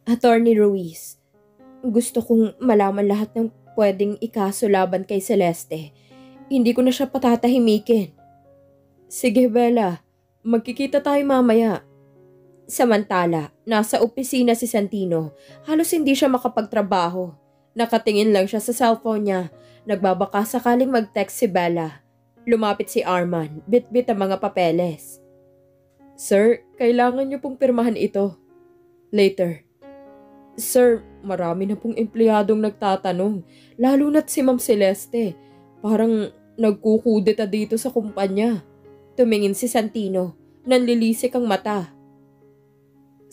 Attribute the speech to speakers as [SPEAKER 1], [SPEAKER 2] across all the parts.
[SPEAKER 1] Attorney Ruiz, gusto kong malaman lahat ng pwedeng ikaso laban kay Celeste. Hindi ko na siya patatahimikin. Sige, Bella. Magkikita tayo mamaya. Samantala, nasa opisina si Santino. Halos hindi siya makapagtrabaho. Nakatingin lang siya sa cellphone niya. Nagbabaka sakaling mag-text si Bella. Lumapit si Arman. Bit-bit ang mga papeles. Sir, kailangan niyo pong pirmahan ito. Later. Sir, marami na pong empleyadong nagtatanong. Lalo na't si Ma'am Celeste. Parang nagkukudeta dito sa kumpanya. Tumingin si Santino. Nanlilisik ang mata.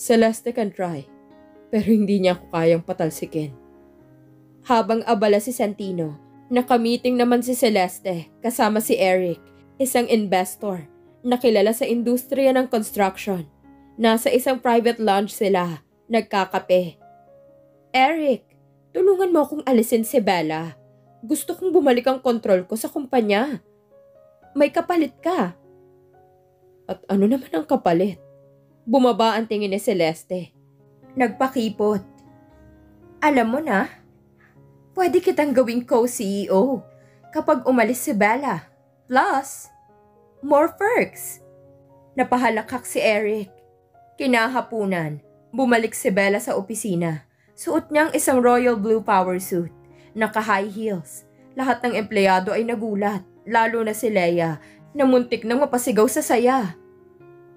[SPEAKER 1] Celeste can try. Pero hindi niya ako kayang patalsikin. Habang abala si Santino, nakamiting naman si Celeste kasama si Eric, isang investor na kilala sa industriya ng construction. Nasa isang private lounge sila, nagkakape. Eric, tulungan mo akong alisin si Bella. Gusto kong bumalik ang kontrol ko sa kumpanya. May kapalit ka. At ano naman ang kapalit? Bumaba ang tingin ni Celeste. Nagpakipot. Alam mo na, pwede kitang gawing co-CEO kapag umalis si Bella. Plus, more perks. Napahalakak si Eric. Kinahapunan, bumalik si Bella sa opisina. Suot niyang isang royal blue power suit. Naka-high heels. Lahat ng empleyado ay nagulat, lalo na si Leia, na muntik nang mapasigaw sa saya.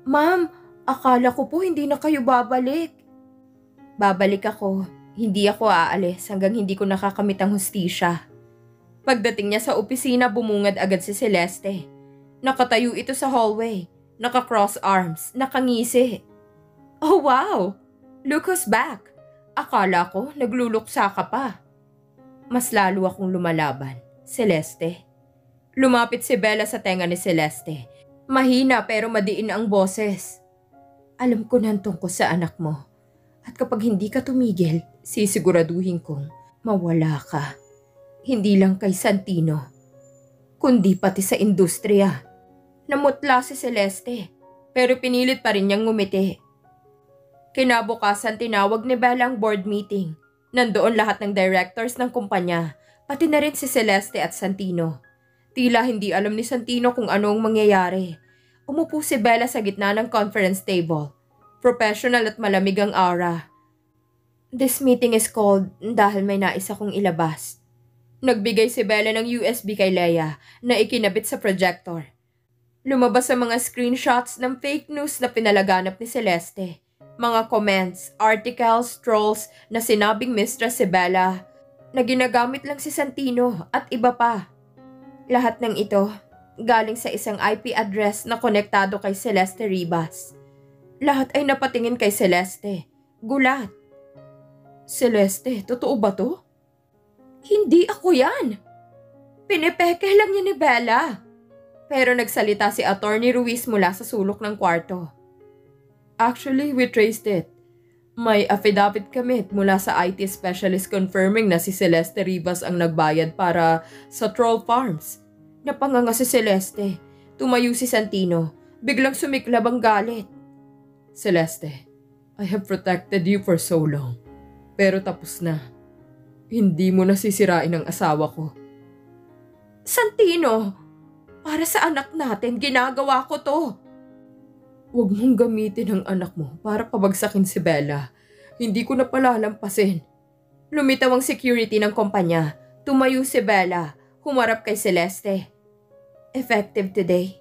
[SPEAKER 1] Ma'am, akala ko po hindi na kayo babalik. Babalik ako. Hindi ako aalis hanggang hindi ko nakakamit ang hustisya. Pagdating niya sa opisina, bumungad agad si Celeste. Nakatayo ito sa hallway. Naka-cross arms. Nakangisi. Oh wow! Look who's back! Akala ko nagluluksa ka pa. Mas lalo akong lumalaban. Celeste. Lumapit si Bella sa tenga ni Celeste. Mahina pero madiin ang boses. Alam ko na ang tungkol sa anak mo. At kapag hindi ka tumigil, sisiguraduhin kong mawala ka. Hindi lang kay Santino, kundi pati sa industriya. Namutla si Celeste, pero pinilit pa rin niyang ngumiti. Kinabukasan tinawag ni Bella ang board meeting. Nandoon lahat ng directors ng kumpanya, pati na rin si Celeste at Santino. Tila hindi alam ni Santino kung anong mangyayari. Umupo si Bella sa gitna ng conference table. Professional at malamig ang aura. This meeting is called dahil may nais akong ilabas. Nagbigay si Bella ng USB kay Leia na ikinabit sa projector. Lumabas ang mga screenshots ng fake news na pinalaganap ni Celeste. Mga comments, articles, trolls na sinabing mistress si Bella na ginagamit lang si Santino at iba pa. Lahat ng ito galing sa isang IP address na konektado kay Celeste Ribas. Lahat ay napatingin kay Celeste. Gulat. Celeste, totoo ba to? Hindi ako yan. Pinepeke lang niya ni Bella. Pero nagsalita si Attorney Ruiz mula sa sulok ng kwarto. Actually, we traced it. May affidavit kami mula sa IT specialist confirming na si Celeste Ribas ang nagbayad para sa troll farms. Napanganga si Celeste. Tumayo si Santino. Biglang sumiklab ang galit. Celeste, I have protected you for so long. Pero tapos na. Hindi mo na sisirain ang asawa ko. Santino, para sa anak natin, ginagawa ko to. Huwag mong gamitin ang anak mo para pabagsakin si Bella. Hindi ko na palalampasin. Lumitaw ang security ng kumpanya. Tumayo si Bella. Humarap kay Celeste. Effective today.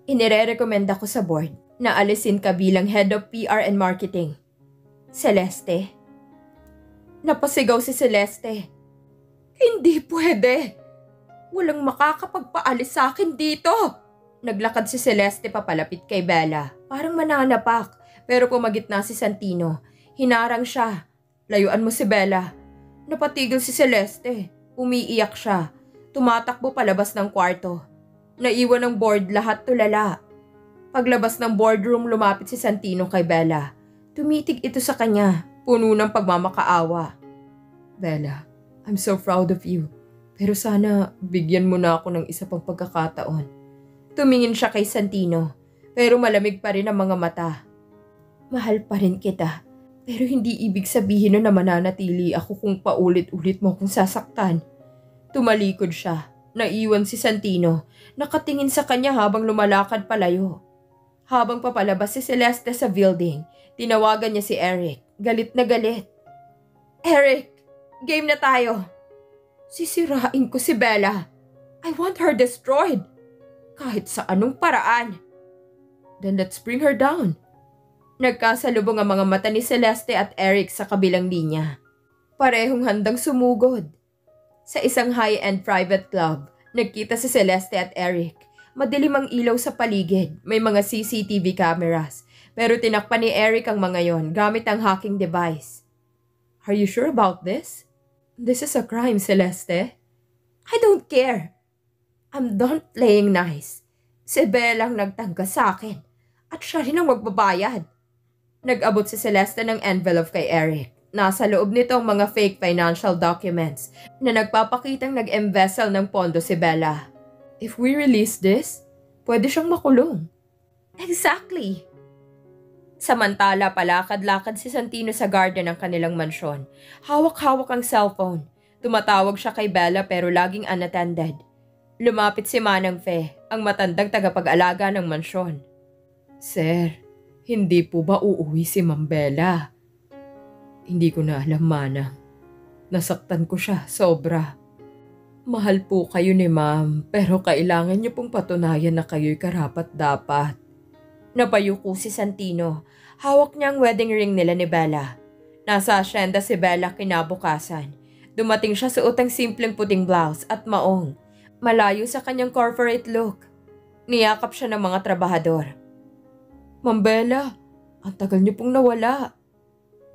[SPEAKER 1] Inirerekomenda ko sa board na alisin ka bilang head of PR and marketing. Celeste. Napasigaw si Celeste. Hindi pwede. Walang makakapagpaalis sa akin dito. Naglakad si Celeste papalapit kay Bella. Parang mananapak. Pero pumagitna si Santino. Hinarang siya. Layuan mo si Bella. Napatigil si Celeste. Umiiyak siya. Tumatakbo palabas ng kwarto. Naiwan ng board lahat tulala. Paglabas ng boardroom, lumapit si Santino kay Bella. Tumitig ito sa kanya. Puno ng pagmamakaawa. Bella, I'm so proud of you. Pero sana bigyan mo na ako ng isa pang pagkakataon. Tumingin siya kay Santino, pero malamig pa rin ang mga mata. Mahal pa rin kita. Pero hindi ibig sabihin na mananatili ako kung paulit-ulit mo akong sasaktan. Tumalikod siya. Naiwan si Santino. Nakatingin sa kanya habang lumalakad palayo. Habang papalabas si Celeste sa building, tinawagan niya si Eric. Galit na galit. Eric, game na tayo. Sisirain ko si Bella. I want her destroyed. Kahit sa anong paraan. Then let's bring her down. Nagkasalubong ang mga mata ni Celeste at Eric sa kabilang linya. Parehong handang sumugod. Sa isang high-end private club, nagkita si Celeste at Eric. Madilim ang ilaw sa paligid, may mga CCTV cameras. Pero tinakpan ni Eric ang mga yon gamit ang hacking device. Are you sure about this? This is a crime, Celeste. I don't care. I'm done playing nice. Si Bella ang nagtangka sa akin at siya rin ang magbabayad. Nag-abot si Celeste ng envelope kay Eric. Nasa loob nito ang mga fake financial documents na nagpapakitang nag-embezzle ng pondo si Bella. If we release this, pwede siyang makulong. Exactly. Samantala, palakad-lakad si Santino sa garden ng kanilang mansyon. Hawak-hawak ang cellphone. Tumatawag siya kay Bella pero laging unattended. Lumapit si Manang Fe, ang matandang tagapag-alaga ng mansyon. Sir, hindi po ba uuwi si Ma'am Bella? Hindi ko na alam, Manang. Nasaktan ko siya, sobra. Mahal po kayo ni Ma'am, pero kailangan niyo pong patunayan na kayo'y karapat-dapat. Napayuko si Santino. Hawak niya ang wedding ring nila ni Bella. Nasa asyenda si Bella kinabukasan. Dumating siya suot ang simpleng puting blouse at maong. Malayo sa kanyang corporate look. Niyakap siya ng mga trabahador. Ma'am Bella, ang tagal niyo pong nawala.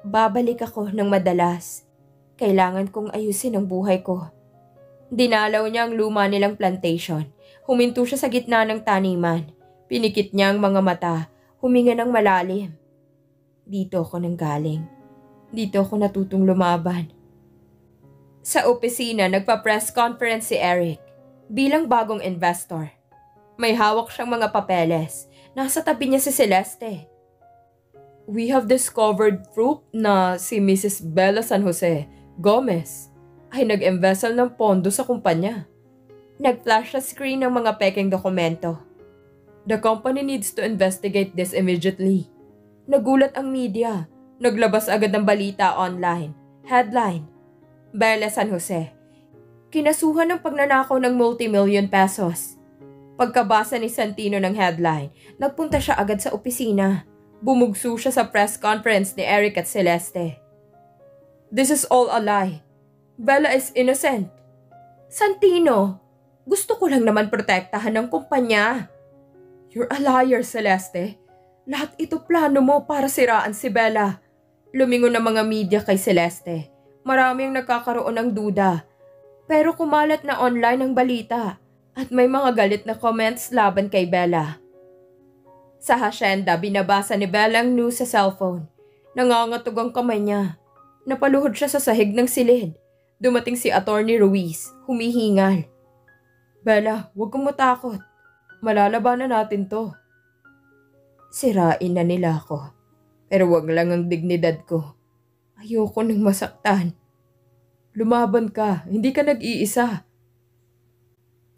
[SPEAKER 1] Babalik ako ng madalas. Kailangan kong ayusin ang buhay ko. Dinalaw niya ang luma nilang plantation. Huminto siya sa gitna ng taniman. Pinikit niya ang mga mata, huminga ng malalim. Dito ako nanggaling. Dito ako natutong lumaban. Sa opisina, nagpa-press conference si Eric bilang bagong investor. May hawak siyang mga papeles. Nasa tabi niya si Celeste. We have discovered proof na si Mrs. Bella San Jose Gomez ay nag-embezzle ng pondo sa kumpanya. Nag-flash sa screen ng mga peking dokumento. The company needs to investigate this immediately. Nagulat ang media. Naglabas agad ng balita online. Headline: Bella San Jose. Kinasuhan ng pagnanakaw ng multi-million pesos. Pagkabasa ni Santino ng headline, nagpunta siya agad sa opisina. Bumugso siya sa press conference ni Eric at Celeste. This is all a lie. Bella is innocent. Santino, gusto ko lang naman protektahan ng kumpanya. You're a liar, Celeste. Lahat ito plano mo para siraan si Bella. Lumingon ng mga media kay Celeste. Marami ang nagkakaroon ng duda. Pero kumalat na online ang balita at may mga galit na comments laban kay Bella. Sa hasyenda, binabasa ni Bella ang news sa cellphone. Nangangatog ang kamay niya. Napaluhod siya sa sahig ng silid. Dumating si Attorney Ruiz, humihingal. Bella, huwag kang matakot. Malalabanan natin to. Sirain na nila ako. Pero wag lang ang dignidad ko. Ayoko nang masaktan. Lumaban ka, hindi ka nag-iisa.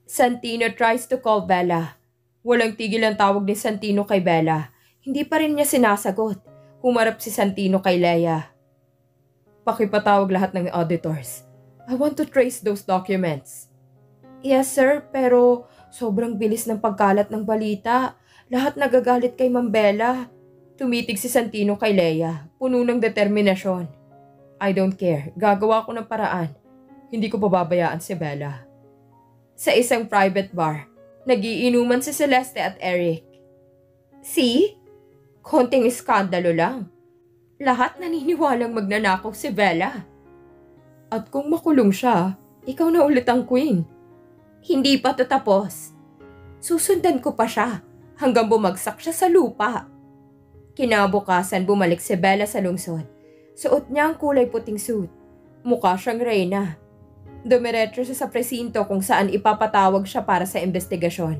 [SPEAKER 1] Santino tries to call Bella. Walang tigil ang tawag ni Santino kay Bella. Hindi pa rin niya sinasagot. Humarap si Santino kay Leia. Pakipatawag lahat ng auditors. I want to trace those documents. Yes sir, pero sobrang bilis ng pagkalat ng balita. Lahat nagagalit kay Ma'am Bella. Tumitig si Santino kay Leia, puno ng determinasyon. I don't care, gagawa ko ng paraan. Hindi ko pababayaan si Bella. Sa isang private bar, nagiinuman si Celeste at Eric. See? Konting iskandalo lang. Lahat naniniwalang magnanakaw si Bella. At kung makulong siya, ikaw na ulit ang queen. Hindi pa tapos. Susundan ko pa siya hanggang bumagsak siya sa lupa. Kinabukasan bumalik si Bella sa lungsod. Suot niya ang kulay puting suit. Mukha siyang reyna. Dumiretso siya sa presinto kung saan ipapatawag siya para sa investigasyon.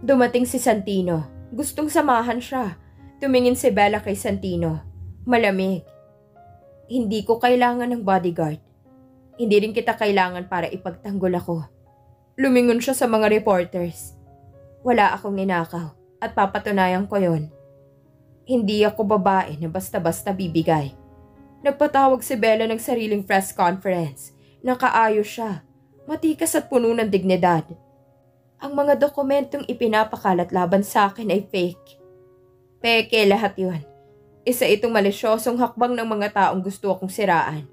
[SPEAKER 1] Dumating si Santino. Gustong samahan siya. Tumingin si Bella kay Santino. Malamig. Hindi ko kailangan ng bodyguard. Hindi rin kita kailangan para ipagtanggol ako. Lumingon siya sa mga reporters. Wala akong ninakaw at papatunayan ko yon. Hindi ako babae na basta-basta bibigay. Nagpatawag si Bella ng sariling press conference. Nakaayos siya, matikas at puno ng dignidad. Ang mga dokumentong ipinapakalat laban sa akin ay fake. Peke lahat yun. Isa itong malisyosong hakbang ng mga taong gusto akong siraan.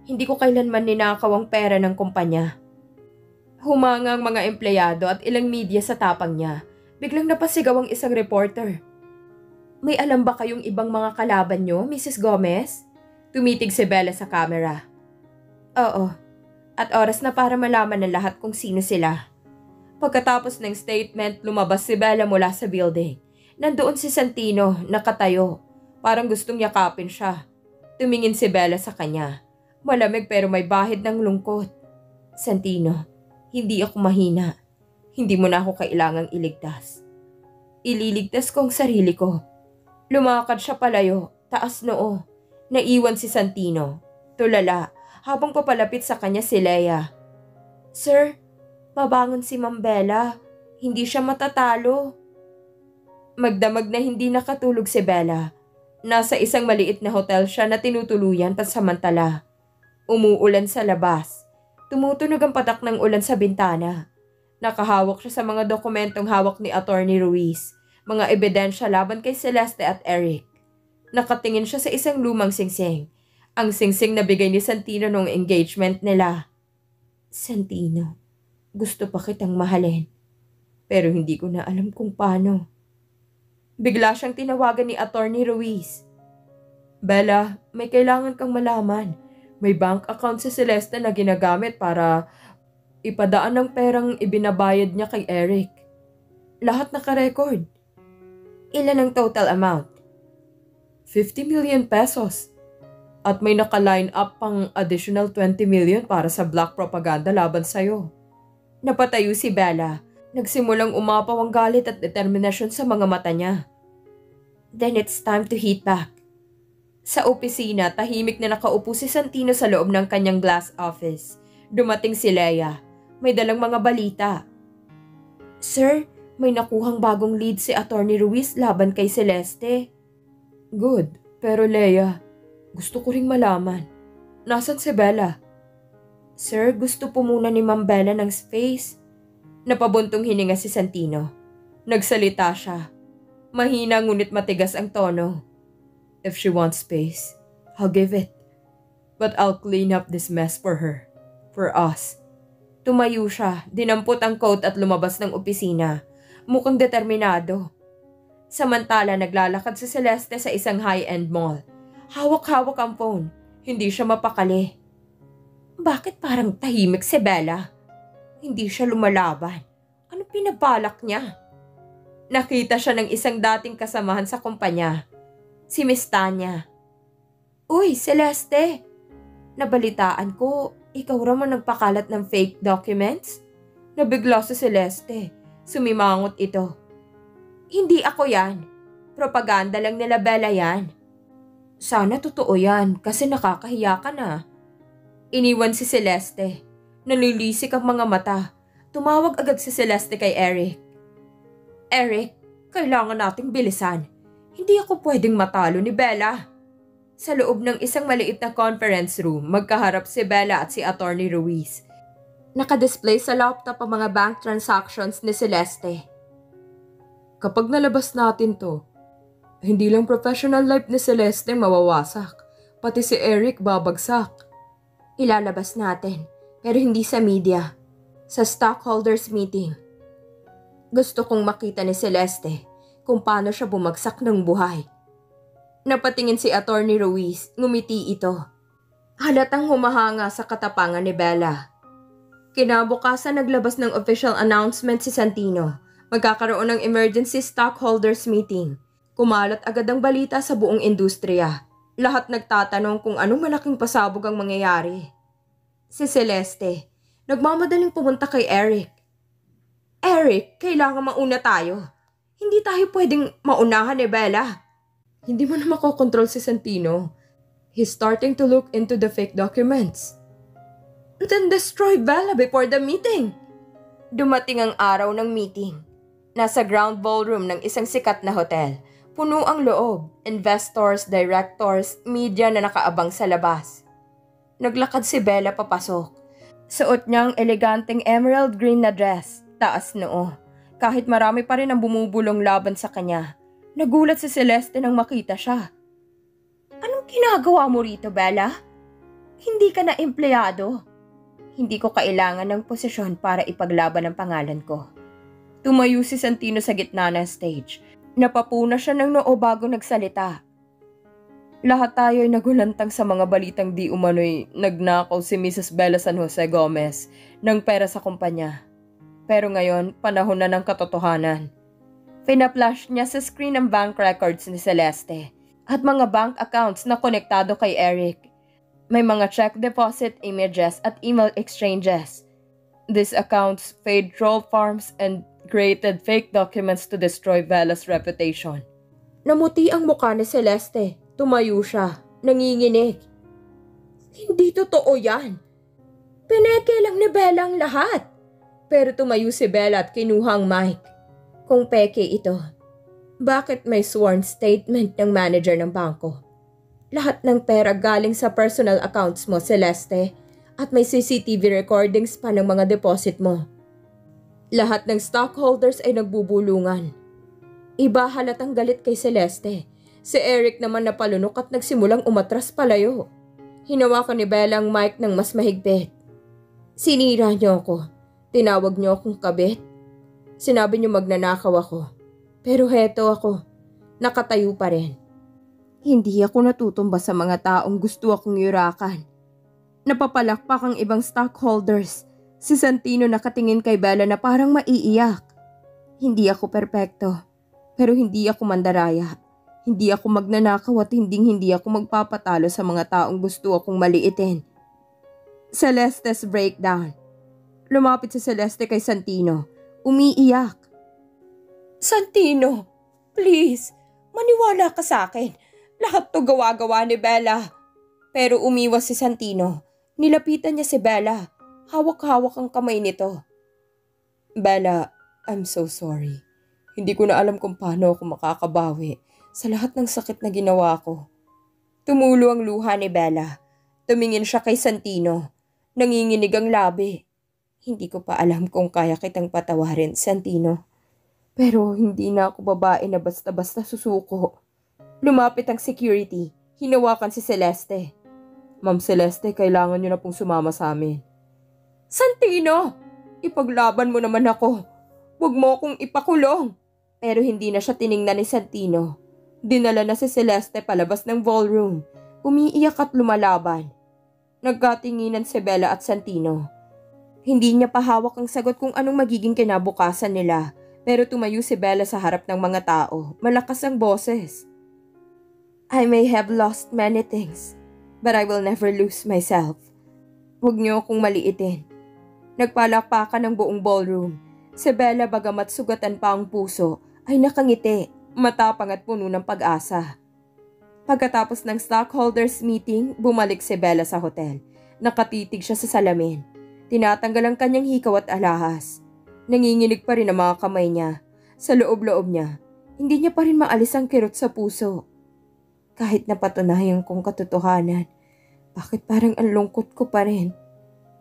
[SPEAKER 1] Hindi ko kailanman ninakaw ang pera ng kumpanya. Humanga ang mga empleyado at ilang media sa tapang niya. Biglang napasigaw ang isang reporter. May alam ba kayong ibang mga kalaban nyo, Mrs. Gomez? Tumitig si Bella sa camera. Oo. At oras na para malaman ng lahat kung sino sila. Pagkatapos ng statement, lumabas si Bella mula sa building. Nandoon si Santino, nakatayo. Parang gustong yakapin siya. Tumingin si Bella sa kanya. Malamig pero may bahid ng lungkot. Santino, hindi ako mahina. Hindi mo na ako kailangang iligtas. Ililigtas ko ang sarili ko. Lumakad siya palayo, taas noo. Naiwan si Santino. Tulala, habang papalapit sa kanya si Leia. Sir, babangon si Ma'am Bella. Hindi siya matatalo. Magdamag na hindi nakatulog si Bella. Nasa isang maliit na hotel siya na tinutuluyan pansamantala. Umuulan sa labas. Tumutunog ang patak ng ulan sa bintana. Nakahawak siya sa mga dokumentong hawak ni Attorney Ruiz. Mga ebidensya laban kay Celeste at Eric. Nakatingin siya sa isang lumang singsing. Ang singsing na bigay ni Santino noong engagement nila. Santino, gusto pa kitang mahalin. Pero hindi ko na alam kung paano. Bigla siyang tinawagan ni Attorney Ruiz. Bella, may kailangan kang malaman. May bank account si Celeste na ginagamit para ipadaan ng perang ibinabayad niya kay Eric. Lahat naka-record. Ilan ang total amount? 50 million pesos. At may naka-line up pang additional 20 million para sa black propaganda laban sa'yo. Napatayo si Bella. Nagsimulang umapaw ang galit at determinasyon sa mga mata niya. Then it's time to hit back. Sa opisina, tahimik na nakaupo si Santino sa loob ng kanyang glass office. Dumating si Leia. May dalang mga balita. Sir, may nakuhang bagong lead si Attorney Ruiz laban kay Celeste. Good, pero Leia, gusto ko ring malaman. Nasaan si Bella? Sir, gusto po muna ni Ma'am Bella ng space. Napabuntong hininga si Santino. Nagsalita siya. Mahina ngunit matigas ang tono. If she wants space, I'll give it. But I'll clean up this mess for her. For us. Tumayo siya, dinampot ang coat at lumabas ng opisina. Mukhang determinado. Samantala naglalakad si Celeste sa isang high-end mall. Hawak-hawak ang phone. Hindi siya mapakali. Bakit parang tahimik si Bella? Hindi siya lumalaban. Ano pinabalak niya? Nakita siya ng isang dating kasamahan sa kumpanya. Si Miss Tanya. Uy, Celeste! Nabalitaan ko, ikaw raw nagpakalat ng fake documents? Nabigla si Celeste. Sumimangot ito. Hindi ako yan. Propaganda lang nila Bella yan. Sana totoo yan kasi nakakahiya ka na. Iniwan si Celeste. Nalilisik ang mga mata. Tumawag agad si Celeste kay Eric. Eric, kailangan nating bilisan. Hindi ako pwedeng matalo ni Bella. Sa loob ng isang maliit na conference room, magkaharap si Bella at si Attorney Ruiz. Nakadisplay sa laptop ang mga bank transactions ni Celeste. Kapag nalabas natin to, hindi lang professional life ni Celeste mawawasak, pati si Eric babagsak. Ilalabas natin, pero hindi sa media, sa stockholders meeting. Gusto kong makita ni Celeste kung paano siya bumagsak ng buhay. Napatingin si Attorney Ruiz, ngumiti ito. Halatang humahanga sa katapangan ni Bella. Kinabukasan naglabas ng official announcement si Santino. Magkakaroon ng emergency stockholders meeting. Kumalat agad ang balita sa buong industriya. Lahat nagtatanong kung anong malaking pasabog ang mangyayari. Si Celeste, nagmamadaling pumunta kay Eric. Eric, kailangan mauna tayo. Hindi tayo pwedeng maunahan ni Bella. Hindi mo na makokontrol si Santino. He's starting to look into the fake documents. Then destroy Bella before the meeting. Dumating ang araw ng meeting. Nasa ground ballroom ng isang sikat na hotel. Puno ang loob, investors, directors, media na nakaabang sa labas. Naglakad si Bella papasok. Suot niyang eleganteng emerald green na dress, taas noo. Kahit marami pa rin ang bumubulong laban sa kanya. Nagulat si Celeste nang makita siya. Anong ginagawa mo rito, Bella? Hindi ka na empleyado. Hindi ko kailangan ng posisyon para ipaglaban ang pangalan ko. Tumayo si Santino sa gitna ng stage. Napapuna siya ng noo bago nagsalita. Lahat tayo ay nagulantang sa mga balitang di umano'y nagnakaw si Mrs. Bella San Jose Gomez ng pera sa kumpanya. Pero ngayon, panahon na ng katotohanan. Pina-flash niya sa screen ang bank records ni Celeste at mga bank accounts na konektado kay Eric. May mga check deposit images at email exchanges. These accounts paid troll farms and created fake documents to destroy Bella's reputation. Namuti ang mukha ni Celeste. Tumayo siya. Nanginginig. Hindi totoo yan. Pineke lang ni Bella ang lahat. Pero tumayo si Bella at kinuha ang mic. Kung peke ito, bakit may sworn statement ng manager ng bangko? Lahat ng pera galing sa personal accounts mo, Celeste, at may CCTV recordings pa ng mga deposit mo. Lahat ng stockholders ay nagbubulungan. Iba halatang galit kay Celeste. Si Eric naman napalunok at nagsimulang umatras palayo. Hinawakan ni Bella ang mic ng mas mahigpit. Sinira niyo ako. Tinawag niyo akong kabit. Sinabi niyo magnanakaw ako. Pero heto ako. Nakatayo pa rin. Hindi ako natutumba sa mga taong gusto akong yurakan. Napapalakpak ang ibang stockholders. Si Santino nakatingin kay Bella na parang maiiyak. Hindi ako perpekto. Pero hindi ako mandaraya. Hindi ako magnanakaw at hindi ako magpapatalo sa mga taong gusto akong maliitin. Celeste's breakdown. Lumapit si Celeste kay Santino. Umiiyak. Santino, please, maniwala ka sa akin. Lahat to gawa-gawa ni Bella. Pero umiwas si Santino. Nilapitan niya si Bella. Hawak-hawak ang kamay nito. Bella, I'm so sorry. Hindi ko na alam kung paano ako makakabawi sa lahat ng sakit na ginawa ko. Tumulo ang luha ni Bella. Tumingin siya kay Santino. Nanginginig ang labi. Hindi ko pa alam kung kaya kitang patawarin, Santino. Pero hindi na ako babae na basta-basta susuko. Lumapit ang security. Hinawakan si Celeste. Ma'am Celeste, kailangan niyo na pong sumama sa amin. Santino! Ipaglaban mo naman ako. Huwag mo akong ipakulong. Pero hindi na siya tiningnan ni Santino. Dinala na si Celeste palabas ng ballroom. Umiiyak at lumalaban. Nagkatinginan si Bella at Santino. Hindi niya pahawak ang sagot kung anong magiging kinabukasan nila. Pero tumayo si Bella sa harap ng mga tao. Malakas ang boses. I may have lost many things, but I will never lose myself. Huwag niyo akong maliitin. Nagpalakpakan ng buong ballroom. Si Bella bagamat sugatan pa ang puso, ay nakangiti, matapang at puno ng pag-asa. Pagkatapos ng stockholders meeting, bumalik si Bella sa hotel. Nakatitig siya sa salamin. Tinatanggal ang kanyang hikaw at alahas. Nanginginig pa rin ang mga kamay niya. Sa loob-loob niya, hindi niya pa rin maalis ang kirot sa puso. Kahit napatunayan kong katotohanan, bakit parang ang lungkot ko pa rin?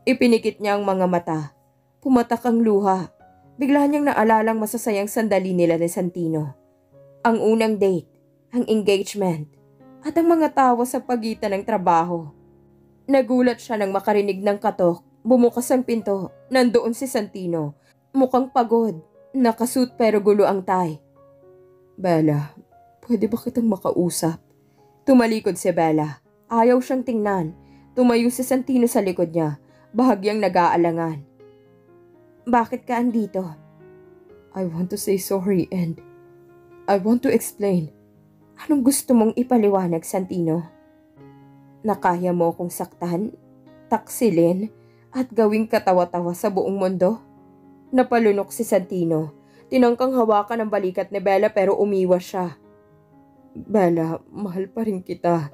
[SPEAKER 1] Ipinikit niya ang mga mata. Pumatak ang luha. Bigla niyang naalalang masasayang sandali nila ni Santino. Ang unang date, ang engagement, at ang mga tawa sa pagitan ng trabaho. Nagulat siya nang makarinig ng katok. Bumukas ang pinto. Nandoon si Santino. Mukhang pagod. Nakasuit pero gulo ang tie. Bella, pwede ba kitang makausap? Tumalikod si Bella. Ayaw siyang tingnan. Tumayo si Santino sa likod niya. Bahagyang nag-aalangan. Bakit ka andito? I want to say sorry and I want to explain. Anong gusto mong ipaliwanag, Santino? Nakaya mo akong saktan, taksilin, at gawing katawa-tawa sa buong mundo? Napalunok si Santino. Tinangkang hawakan ang balikat ni Bella pero umiwas siya. Bella, mahal pa rin kita.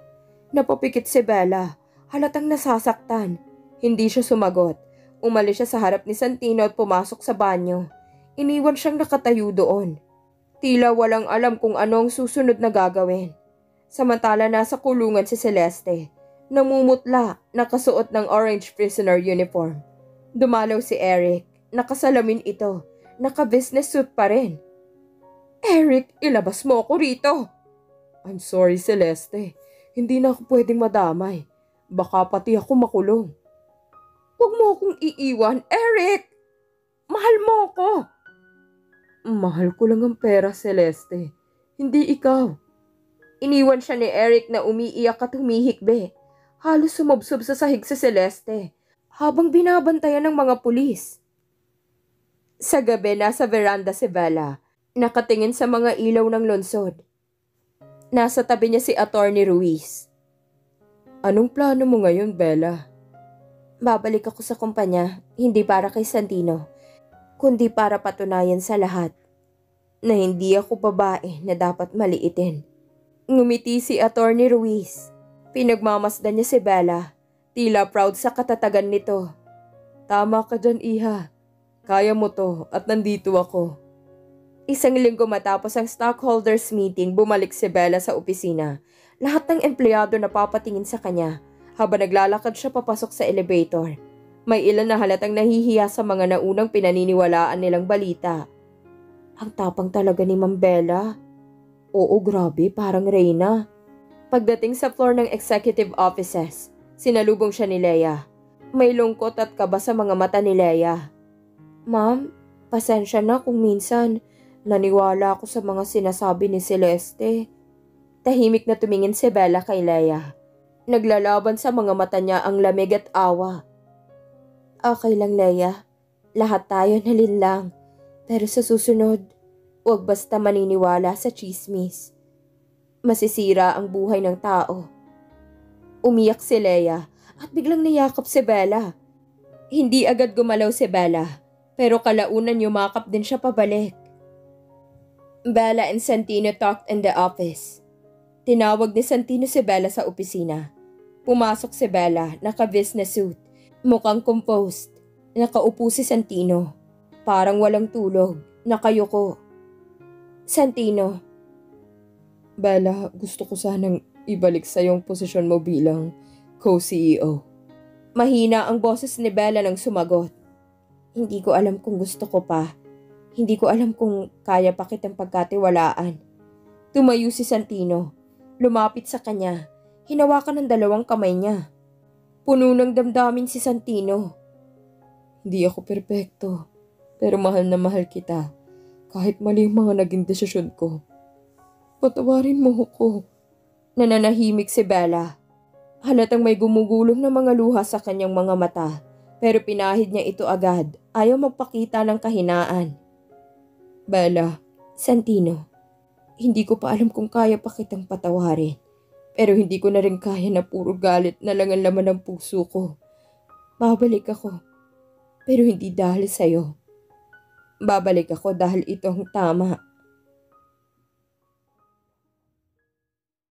[SPEAKER 1] Napapikit si Bella. Halatang nasasaktan. Hindi siya sumagot. Umalis siya sa harap ni Santino at pumasok sa banyo. Iniwan siyang nakatayo doon. Tila walang alam kung ano ang susunod na gagawin. Samantala nasa kulungan si Celeste. Namumutla, nakasuot ng orange prisoner uniform. Dumalaw si Eric. Nakasalamin ito. Naka-business suit pa rin. Eric, ilabas mo ako rito. I'm sorry, Celeste. Hindi na ako pwedeng madamay. Baka pati ako makulong. Huwag mo akong iiwan, Eric! Mahal mo ako! Mahal ko lang ang pera, Celeste. Hindi ikaw. Iniwan siya ni Eric na umiiyak at humihikbi. Halos sumubsob sa sahig si Celeste habang binabantayan ng mga pulis. Sa gabi, nasa veranda si Bella, nakatingin sa mga ilaw ng lungsod. Nasa tabi niya si Attorney Ruiz. Anong plano mo ngayon, Bella? Babalik ako sa kumpanya, hindi para kay Santino, kundi para patunayan sa lahat na hindi ako babae na dapat maliitin. Ngumiti si Attorney Ruiz. Pinagmamasdan niya si Bella, tila proud sa katatagan nito. Tama ka dyan, Iha. Kaya mo to at nandito ako. Isang linggo matapos ang stockholders meeting, bumalik si Bella sa opisina. Lahat ng empleyado napapatingin sa kanya habang naglalakad siya papasok sa elevator. May ilan na halatang nahihiya sa mga naunang pinaniniwalaan nilang balita. Ang tapang talaga ni Ma'am Bella. Oo, grabe, parang Reyna. Pagdating sa floor ng executive offices, sinalubong siya ni Leia. May lungkot at kaba sa mga mata ni Leia. Ma'am, pasensya na kung minsan naniwala ako sa mga sinasabi ni Celeste. Tahimik na tumingin si Bella kay Leia. Naglalaban sa mga mata niya ang lamig at awa. Okay lang, Leia. Lahat tayo nalinlang. Pero sa susunod, huwag basta maniniwala sa chismis. Masisira ang buhay ng tao. Umiyak si Leia at biglang niyakap si Bella. Hindi agad gumalaw si Bella, pero kalaunan yumakap din siya pabalik. Bella and Santino talked in the office. Tinawag ni Santino si Bella sa opisina. Pumasok si Bella, naka-business suit, mukhang composed. Nakaupo si Santino. Parang walang tulog, nakayuko. Santino. Bella, gusto ko sanang ibalik sa yung posisyon mo bilang co-CEO. Mahina ang boses ni Bella nang sumagot. Hindi ko alam kung gusto ko pa. Hindi ko alam kung kaya pa kitang pagkatiwalaan. Tumayo si Santino. Lumapit sa kanya. Hinawakan ng dalawang kamay niya. Puno ng damdamin si Santino. Hindi ako perpekto, pero mahal na mahal kita. Kahit mali ang mga naging desisyon ko. Patawarin mo ako. Nananahimik si Bella. Halatang may gumugulong na mga luha sa kanyang mga mata, pero pinahid niya ito agad. Ayaw magpakita ng kahinaan. Bella, Santino, hindi ko pa alam kung kaya pa kitang patawarin. Pero hindi ko na rin kaya na puro galit na lang ang laman ng puso ko. Babalik ako, pero hindi dahil sa'yo. Babalik ako dahil ito ang tama.